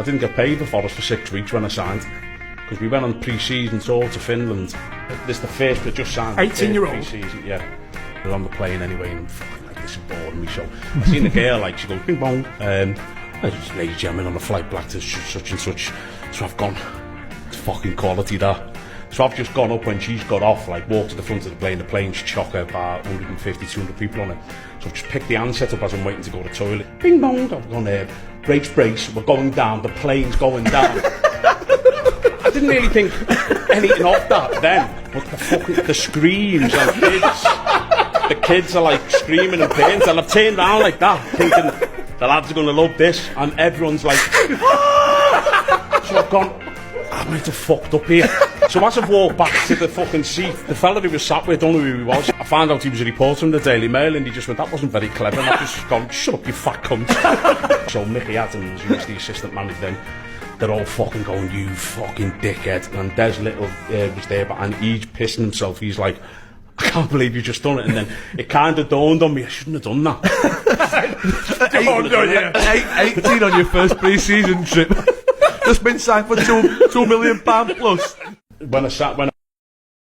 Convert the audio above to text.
I didn't get paid for us for 6 weeks when I signed, because we went on pre-season tour to Finland. This is the first, we just signed. 18-year-old? Pre-season, yeah. We were on the plane anyway, and fucking like, this is boring me, so I seen a girl, like, she goes, bing bong, ladies and gentlemen, on the flight back to such and such. So I've gone, it's fucking quality that. So I've just gone up when she's got off, like walked to the front of the plane's chocker, about 150, 200 people on it. So I've just picked the handset up as I'm waiting to go to the toilet. Bing bong, I've gone there, brace, we're going down, the plane's going down. I didn't really think anything of that then, but the screams and the kids are like screaming in pain, and I've turned around like that, thinking the lads are going to love this, and everyone's like, so I've gone, I might have fucked up here. So as I've walked back to the fucking seat, the fella who was sat with, I don't know who he was, I found out he was a reporter from the Daily Mail, and he just went, that wasn't very clever, and I've just gone, shut up you fat cunt. So Mickey Adams, who's the assistant manager then, they're all fucking going, you fucking dickhead, and Des Little was there, and he's pissing himself, he's like, I can't believe you just done it, and then it kind of dawned on me, I shouldn't have done that. 18 on your first pre-season trip. Just been signed for £2 million plus. When